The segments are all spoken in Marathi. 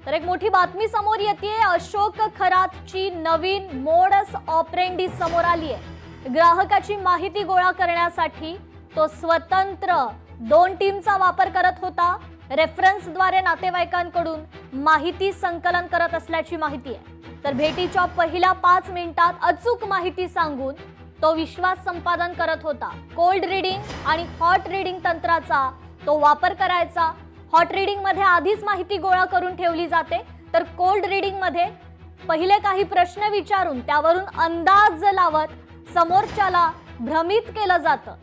तर एक मोठी बातमी समोर येते। अशोक खरातची नवीन मोडस ऑपरेंडी समोर आली आहे। ग्राहकाची माहिती गोळा करण्यासाठी तो स्वतंत्र 2 टीमचा वापर करत होता। रेफरन्सद्वारे नातेवाईकांकडून माहिती संकलन करत असल्याची माहिती आहे। तर भेटीच्या पहिल्या 5 मिनिटात अचूक माहिती सांगून तो विश्वास संपादन करत होता। कोल्ड रीडिंग आणि हॉट रीडिंग तंत्राचा तो वापर करायचा। हॉट रीडिंग मध्ये आधीच माहिती गोळा करून ठेवली जाते, तर कोल्ड रीडिंग मध्ये पहिले काही प्रश्न विचारून त्यावरून अंदाज लावत समोरच्याला भ्रमित केलं जातं।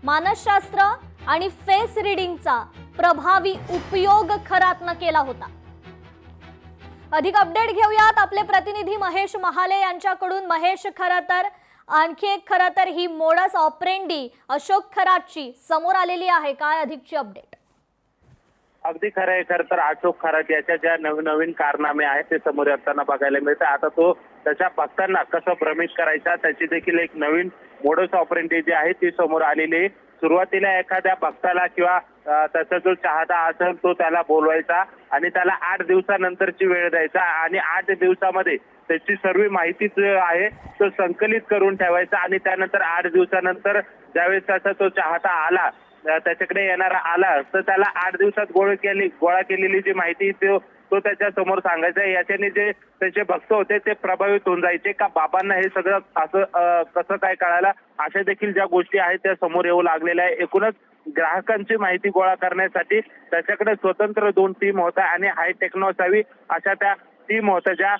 मानसशास्त्र आणि फेस रीडिंगचा प्रभावी उपयोग खरातनं केला होता। अधिक अपडेट घेऊयात आपले प्रतिनिधी महेश महाले यांच्याकडून। महेश, आणखी एक ही मोडस ऑपरेंडी अशोक खरातची समोर आलेली आहे, काय अधिकची अपडेट? अगदी खरं आहे। खरं तर अशोक खरात याच्या ज्या नवीन कारनामे आहेत ते समोर येताना बघायला मिळतं। आता तो त्याच्या भक्तांना कसं भ्रमित करायचा त्याची देखील एक नवीन मोडस ऑपरेंडी जी आहे ती समोर आलेली आहे। सुरुवातीला एखाद्या भक्ताला किंवा त्याचा जो चाहता असेल तो त्याला बोलवायचा आणि त्याला 8 दिवसानंतरची वेळ द्यायचा आणि 8 दिवसामध्ये त्याची सर्व माहिती जो आहे तो संकलित करून ठेवायचा आणि त्यानंतर 8 दिवसानंतर ज्यावेळेस त्याचा तो चाहता आला त्याच्याकडे येणारा आला तर त्याला 8 दिवसात गोळा केलेली जी माहिती तो त्याच्या समोर सांगायचा। याच्याने जे त्याचे भक्त होते ते प्रभावित होऊन जायचे का बाबांना हे सगळं असं कसं काय कळालं, अशा देखील ज्या गोष्टी आहेत त्या समोर येऊ लागलेल्या आहे। एकूणच ग्राहकांची माहिती गोळा करण्यासाठी त्याच्याकडे स्वतंत्र 2 टीम होत्या आणि हाय टेक्नॉलॉजी अशा त्या टीम होत्या ज्या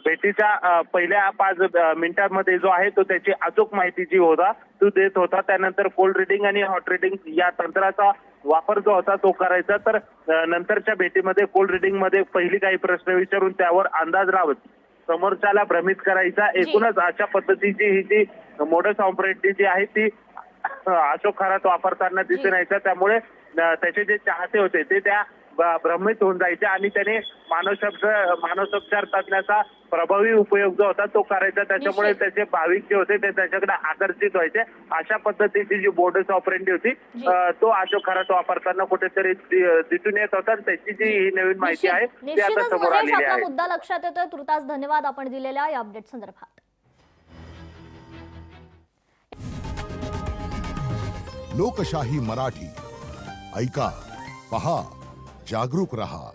भेटीच्या पहिल्या 5 मिनिटांमध्ये जो आहे तो त्याची अचूक माहिती जी होता तो देत होता। त्यानंतर कोल्ड रीडिंग आणि हॉट रीडिंग या तंत्राचा वापर जो होता तो करायचा। तर नंतरच्या भेटीमध्ये कोल्ड रीडिंग मध्ये पहिली काही प्रश्न विचारून त्यावर अंदाज लावत समोरच्याला भ्रमित करायचा। एकूणच अशा पद्धतीची ही जी मोडस ऑपरेंडी जी आहे ती अशोक खरात वापरताना दिसून यायचा। त्यामुळे त्याचे जे चाहते होते ते त्या भ्रमित होऊन जायचे आणि त्याने मानसोपचार तज्ञाचा प्रभावी उपयोग जो होता तो करायचा। त्याच्यामुळे त्याचे भाविक जे होते ते त्याच्याकडे आकर्षित व्हायचे। अशा पद्धतीची जी मोडस ऑपरेंडी होती तो अशोक खरात वापरताना कुठेतरी दिसून येत होता। त्याची जी ही नवीन माहिती आहे ती आता समोर आलेली आहे। मुद्दा लक्षात येतोय। तुर्तास धन्यवाद आपण दिलेल्या या अपडेट संदर्भात। लोकशाही मराठी ऐका, पहा, जागरूक रहा।